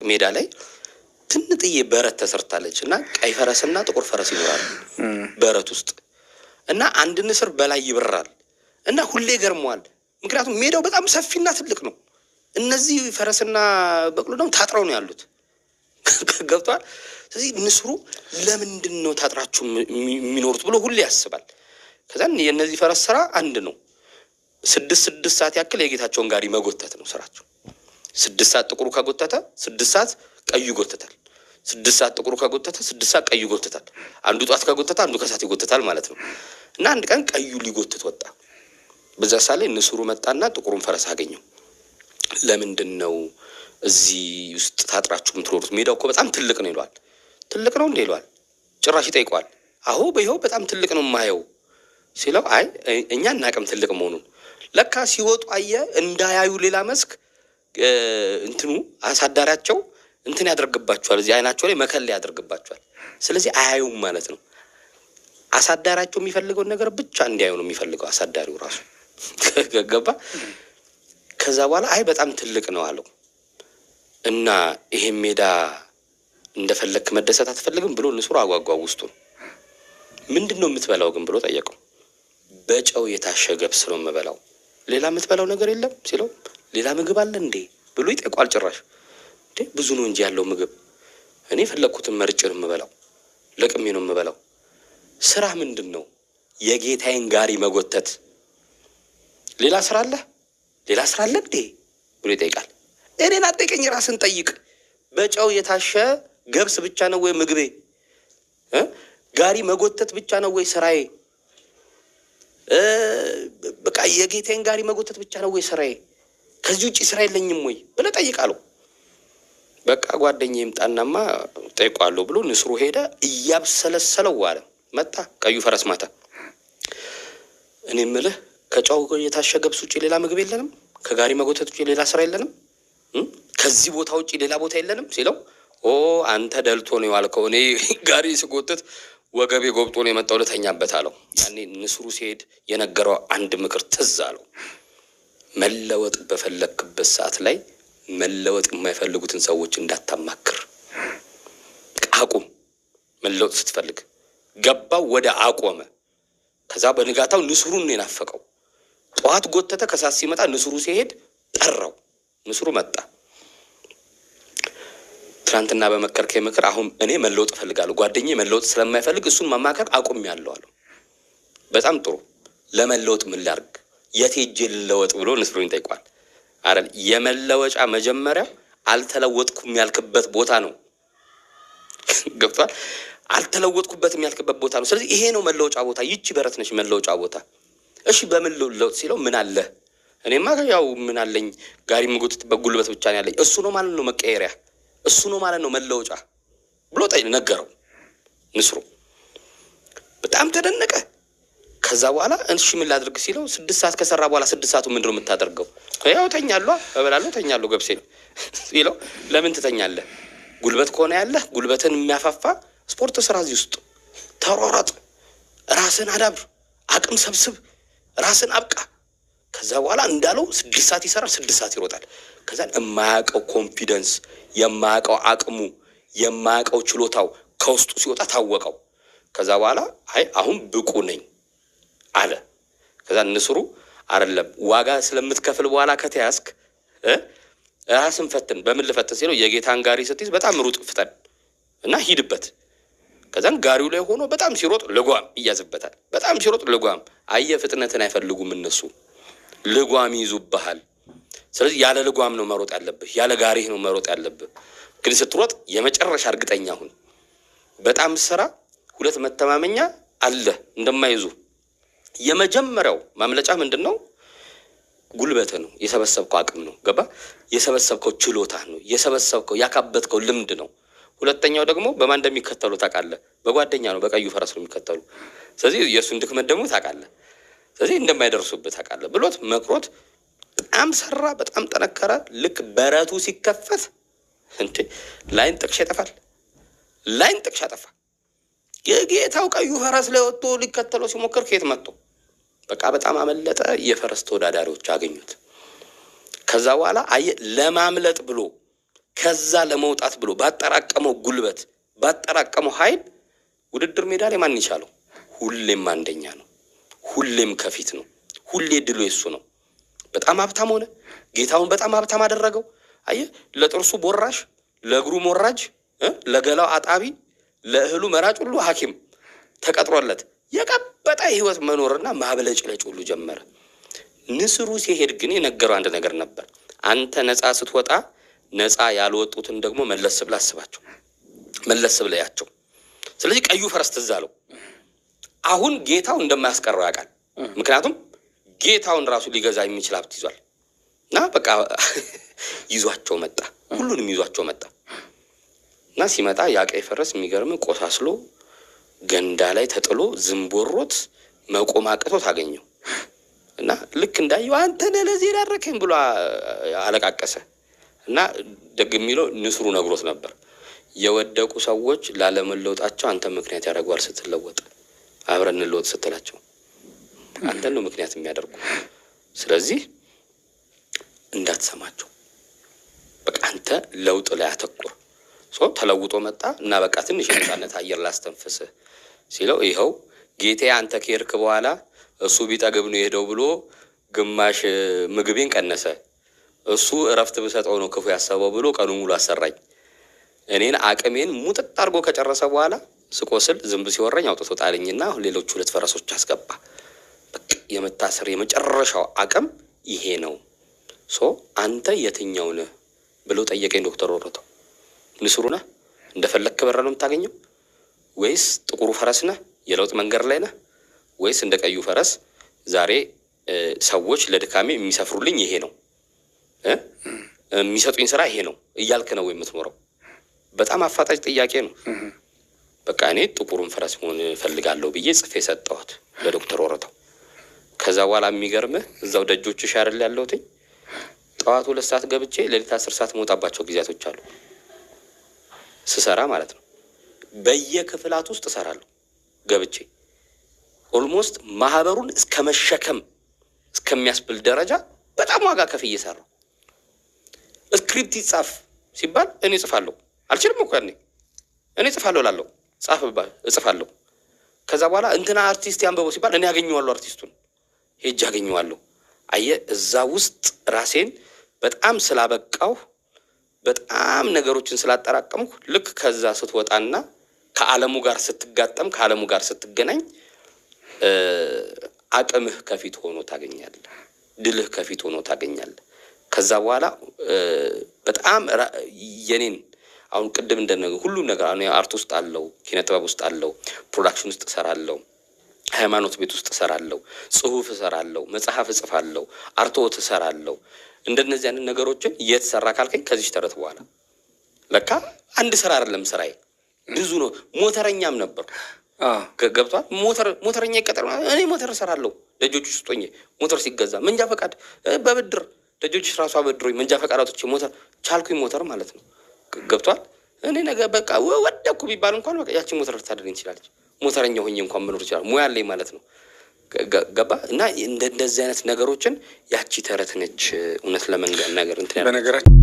ሜዳ ላይ ትንጥዬ በረት ተሰርታለች እና ቀይ ፈረስና ጥቁር ፈረስ ይኖራል በረት ውስጥ እና አንድ ንስር በላይ ይበራል እና ሁሌ ገርመዋል። ምክንያቱም ሜዳው በጣም ሰፊና ትልቅ ነው። እነዚህ ፈረስና በቅሎ ደግሞ ታጥረው ነው ያሉት። ገብቷል። ስለዚህ ንስሩ ለምንድን ነው ታጥራችሁ የሚኖሩት ብሎ ሁሌ ያስባል። ከዛን የእነዚህ ፈረስ ስራ አንድ ነው። 6 ሰዓት ያክል የጌታቸውን ጋሪ መጎተት ነው ስራቸው። 6 ሰዓት ጥቁሩ ከጎተተ 6 ሰዓት ቀዩ ይጎተታል። 6 ሰዓት ጥቁሩ ከጎተተ 6 ሰዓት ቀዩ ይጎተታል። አንዱ ጧት ከጎተተ አንዱ ከሰዓት ይጎተታል ማለት ነው። እና አንድ ቀን ቀዩ ሊጎትት ወጣ። በዛ ሰዓት ላይ ንስሩ መጣና ጥቁሩን ፈረስ አገኘው። ለምንድን ነው እዚህ ውስጥ ታጥራችሁ የምትኖሩት? ሜዳው እኮ በጣም ትልቅ ነው ይለዋል። ትልቅ ነው እንዴ ይለዋል። ጭራሽ ይጠይቀዋል። አዎ በይኸው በጣም ትልቅ ነው የማየው ሲለው፣ አይ እኛ እናቅም ትልቅ መሆኑን። ለካ ሲወጡ አየ እንዳያዩ ሌላ መስክ እንትኑ አሳዳሪያቸው እንትን ያደርግባቸዋል። እዚህ አይናቸው ላይ መከለያ ያደርግባቸዋል። ስለዚህ አያዩም ማለት ነው። አሳዳሪያቸው የሚፈልገውን ነገር ብቻ እንዲያዩ ነው የሚፈልገው አሳዳሪው ራሱ። ገባ። ከዛ በኋላ አይ በጣም ትልቅ ነው አለው እና ይሄን ሜዳ እንደፈለክ መደሰት አትፈልግም ብሎ ንስሩ አጓጓው ውስጡን። ምንድን ነው የምትበላው ግን ብሎ ጠየቀው። በጨው የታሸ ገብስ ነው የምበላው፣ ሌላ የምትበላው ነገር የለም ሲለው፣ ሌላ ምግብ አለ እንዴ ብሎ ይጠይቋል። ጭራሽ እንዴ ብዙ ነው እንጂ ያለው ምግብ፣ እኔ ፈለግኩትን መርጬ ነው የምበላው፣ ለቅሜ ነው የምበላው። ስራ ምንድን ነው? የጌታዬን ጋሪ መጎተት። ሌላ ስራ አለ? ሌላ ስራ አለ እንዴ ብሎ ይጠይቃል። እኔን አትጠይቀኝ፣ ራስን ጠይቅ። በጨው የታሸ ገብስ ብቻ ነው ወይ ምግቤ? ጋሪ መጎተት ብቻ ነው ወይ ስራዬ? በቃ የጌታዬን ጋሪ መጎተት ብቻ ነው ወይ ስራዬ? ከዚህ ውጭ ስራ የለኝም ወይ ብለህ ጠይቃለሁ። በቃ ጓደኛዬ ይምጣናማ ጠይቋለሁ ብሎ ንስሩ ሄደ። እያብሰለሰለው ዋለ። መጣ ቀዩ ፈረስ ማታ። እኔ የምልህ ከጨው የታሸ ገብስ ውጭ ሌላ ምግብ የለንም? ከጋሪ መጎተት ውጭ ሌላ ስራ የለንም? ከዚህ ቦታ ውጭ ሌላ ቦታ የለንም ሲለው፣ ኦ አንተ ደልቶ ነው ያልከው፣ እኔ ጋሪ ስጎትት ወገቤ ጎብጦ ነው የመጣው ልተኛበት አለው። ያኔ ንስሩ ሲሄድ የነገረው አንድ ምክር ትዝ አለው። መለወጥ በፈለክበት ሰዓት ላይ መለወጥ የማይፈልጉትን ሰዎች እንዳታማክር። አቁም። መለወጥ ስትፈልግ ገባው ወደ አቆመ። ከዛ በንጋታው ንስሩን ነው የናፈቀው። ጠዋት ጎተተ፣ ከሳት ሲመጣ ንስሩ ሲሄድ ጠራው። ንስሩ መጣ። ትናንትና በመከርከኝ ምክር አሁን እኔ መለወጥ እፈልጋለሁ፣ ጓደኛዬ መለወጥ ስለማይፈልግ እሱን ማማከር አቁሜያለሁ አለው። በጣም ጥሩ፣ ለመለወጥ ምን ላድርግ? የት ሄጄ ልለወጥ ብሎ ንስሩን ይጠይቋል። አረ የመለወጫ መጀመሪያ አልተለወጥኩም ያልክበት ቦታ ነው። ገብቷል? አልተለወጥኩበትም ያልክበት ቦታ ነው። ስለዚህ ይሄ ነው መለወጫ ቦታ። ይቺ በረት ነች መለወጫ ቦታ። እሺ በምን ልለወጥ ሲለው፣ ምን አለ? እኔማ ያው ምን አለኝ? ጋሪ የምጎትትበት ጉልበት ብቻ ነው ያለኝ። እሱ ነው ማለት ነው መቀየሪያ፣ እሱ ነው ማለት ነው መለወጫ ብሎ ነገረው። ንስሩ በጣም ተደነቀ። ከዛ በኋላ እሺ ምን ላድርግ ሲለው፣ 6 ሰዓት ከሰራ በኋላ 6 ሰዓቱ ምንድነው የምታደርገው? ያው ተኛለሁ፣ እበላለሁ፣ ተኛለሁ ገብሴ ነው ሲለው፣ ለምን ትተኛለህ? ጉልበት ከሆነ ያለህ ጉልበትን የሚያፋፋ ስፖርት ስራ፣ እዚህ ውስጥ ተሯሯጥ፣ ራስን አዳብር፣ አቅም ሰብስብ፣ ራስን አብቃ። ከዛ በኋላ እንዳለው 6 ሰዓት ይሰራል፣ 6 ሰዓት ይሮጣል። ከዛ የማያውቀው ኮንፊደንስ፣ የማያውቀው አቅሙ፣ የማያውቀው ችሎታው ከውስጡ ሲወጣ ታወቀው። ከዛ በኋላ አይ አሁን ብቁ ነኝ አለ። ከዛ ንስሩ አይደለም ዋጋ ስለምትከፍል በኋላ ከተያዝክ ራስን ፈትን። በምን ልፈትን ሲለው፣ የጌታን ጋሪ ስትይዝ በጣም ሩጥ ፍጠን እና ሂድበት። ከዛን ጋሪው ላይ ሆኖ በጣም ሲሮጥ ልጓም ይያዝበታል። በጣም ሲሮጥ ልጓም። አየ ፍጥነትን አይፈልጉም እነሱ፣ ልጓም ይዙብሃል። ስለዚህ ያለ ልጓም ነው መሮጥ ያለብህ፣ ያለ ጋሪህ ነው መሮጥ ያለብህ። ግን ስትሮጥ የመጨረሻ እርግጠኛ ሁን። በጣም ስራ፣ 2 መተማመኛ አለ እንደማይዙ። የመጀመሪያው ማምለጫ ምንድን ነው? ጉልበት ነው፣ የሰበሰብከው አቅም ነው። ገባ? የሰበሰብከው ችሎታ ነው፣ የሰበሰብከው ያካበትከው ልምድ ነው። ሁለተኛው ደግሞ በማን እንደሚከተሉ ታውቃለህ? በጓደኛ ነው፣ በቀዩ ፈረስ ነው የሚከተሉ። ስለዚህ የእሱን ድክመት ደግሞ ታውቃለህ። ስለዚህ እንደማይደርሱበት ታውቃለህ ብሎት መክሮት በጣም ሰራ፣ በጣም ጠነከረ። ልክ በረቱ ሲከፈት እንዴ ላይን ጥቅሻ ይጠፋል። ላይን ጥቅሻ ጠፋ። የጌታው ቀዩ ፈረስ ላይ ወጥቶ ሊከተለው ሲሞክር ከየት መጥቶ በቃ በጣም አመለጠ። የፈረስ ተወዳዳሪዎች አገኙት። ከዛ በኋላ አየ ለማምለጥ ብሎ ከዛ ለመውጣት ብሎ ባጠራቀመው ጉልበት ባጠራቀመው ኃይል ውድድር ሜዳ ላይ ማን ይቻለው? ሁሌም አንደኛ ነው። ሁሌም ከፊት ነው። ሁሌ ድሉ የሱ ነው። በጣም ሀብታም ሆነ። ጌታውን በጣም ሀብታም አደረገው። አየህ፣ ለጥርሱ ቦራሽ፣ ለእግሩ ሞራጅ፣ ለገላው አጣቢ፣ ለእህሉ መራጭ ሁሉ ሐኪም ተቀጥሮለት የቀበጠ ህይወት መኖርና ማብለጭለጭ ሁሉ ጀመረ። ንስሩ ሲሄድ ግን የነገረው አንድ ነገር ነበር። አንተ ነፃ ስትወጣ ነፃ ያልወጡትን ደግሞ መለስ ብለህ አስባቸው፣ መለስ ብለህ ያቸው። ስለዚህ ቀዩ ፈረስ ትዝ አለው። አሁን ጌታው እንደማያስቀረው ያውቃል። ምክንያቱም ጌታውን ራሱ ሊገዛ የሚችል ሀብት ይዟል። እና በቃ ይዟቸው መጣ፣ ሁሉንም ይዟቸው መጣ። እና ሲመጣ ያ ቀይ ፈረስ የሚገርም ቆሳስሎ ገንዳ ላይ ተጥሎ ዝንቦሮት መቆም አቅቶት አገኘው። እና ልክ እንዳየው አንተ ነህ ለዚህ ዳረከኝ ብሎ አለቃቀሰ። እና ደግ የሚለው ንስሩ ነግሮት ነበር፣ የወደቁ ሰዎች ላለመለወጣቸው አንተ ምክንያት ያደርጓል። ስትለወጥ አብረን እንለወጥ ስትላቸው አንተ ነው ምክንያት የሚያደርጉ። ስለዚህ እንዳትሰማቸው፣ በቃ አንተ ለውጥ ላይ አተኩር። ተለውጦ መጣ እና በቃ ትንሽ የነጻነት አየር ላስተንፍስ ሲለው ይኸው ጌታዬ አንተ ከሄድክ በኋላ እሱ ቢጠግብ ነው የሄደው ብሎ ግማሽ ምግቤን ቀነሰ። እሱ እረፍት ብሰጠው ነው ክፉ ያሰበው ብሎ ቀኑ ሙሉ አሰራኝ። እኔን አቅሜን ሙጥጥ አድርጎ ከጨረሰ በኋላ ስቆስል ዝንብ ሲወረኝ አውጥቶ ጣለኝና ሌሎች 2 ፈረሶች አስገባ። በቃ የመታሰር የመጨረሻው አቅም ይሄ ነው። አንተ የትኛው ነህ ብሎ ጠየቀኝ ዶክተር ወረተው። ንስሩ ነህ እንደፈለክ በር ነው የምታገኘው? ወይስ ጥቁሩ ፈረስ ነህ የለውጥ መንገድ ላይ ነህ? ወይስ እንደ ቀዩ ፈረስ ዛሬ ሰዎች ለድካሜ የሚሰፍሩልኝ ይሄ ነው የሚሰጡኝ ስራ ይሄ ነው እያልክ ነው የምትኖረው? በጣም አፋጣጭ ጥያቄ ነው። በቃ እኔ ጥቁሩን ፈረስ መሆን እፈልጋለሁ ብዬ ጽፌ ሰጠሁት ለዶክተር ወረተው። ከዛ በኋላ የሚገርምህ እዛው ደጆችሽ አይደል ያለሁት፣ ጠዋት 2 ሰዓት ገብቼ ሌሊት 10 ሰዓት መውጣባቸው ጊዜያቶች አሉ። ስሰራ ማለት ነው። በየክፍላት ውስጥ እሰራለሁ ገብቼ ኦልሞስት ማህበሩን እስከ መሸከም እስከሚያስብል ደረጃ በጣም ዋጋ ከፍዬ እየሰራሁ። ስክሪፕት ይጻፍ ሲባል እኔ እጽፋለሁ። አልችልም እኮ እኔ እጽፋለሁ ላለው ጻፍ ባል እጽፋለሁ። ከዛ በኋላ እንትና አርቲስት ያንበበው ሲባል እኔ አገኘዋለሁ፣ አርቲስቱን ሄጅ አገኘዋለሁ። አየህ፣ እዛ ውስጥ ራሴን በጣም ስላበቃው በጣም ነገሮችን ስላጠራቀምኩ ልክ ከዛ ስትወጣና ከዓለሙ ጋር ስትጋጠም ከዓለሙ ጋር ስትገናኝ አቅምህ ከፊት ሆኖ ታገኛለህ፣ ድልህ ከፊት ሆኖ ታገኛለህ። ከዛ በኋላ በጣም የኔን አሁን ቅድም እንደነገር ሁሉም ነገር አሁን አርት ውስጥ አለው፣ ኪነ ጥበብ ውስጥ አለው፣ ፕሮዳክሽን ውስጥ እሰራለሁ፣ ሃይማኖት ቤት ውስጥ እሰራለሁ፣ ጽሁፍ እሰራለሁ፣ መጽሐፍ እጽፋለሁ፣ አርትዖት እሰራለሁ። እንደነዚህ አይነት ነገሮችን እየተሰራ ካልከኝ ከዚህ ተረት በኋላ ለካ አንድ ስራ አይደለም ስራዬ ብዙ ነው። ሞተረኛም ነበር። ገብቷል። ሞተረኛ ይቀጠር። እኔ ሞተር እሰራለሁ ደጆች ውስጥ ሆኜ ሞተር ሲገዛ መንጃ ፈቃድ በብድር ደጆች ራሱ አበድሮኝ መንጃ ፈቃድ አውጥቼ ሞተር ቻልኩኝ። ሞተር ማለት ነው። ገብቷል። እኔ ነገ በቃ ወደኩ ቢባል እንኳን በቃ ያቺ ሞተር ልታደርገኝ ትችላለች። ሞተረኛ ሆኜ እንኳን መኖር ይችላል። ሙያ አለኝ ማለት ነው። ገባ እና እንደዚህ አይነት ነገሮችን ያቺ ተረት ነች። እውነት ለመንገር ነገር እንትን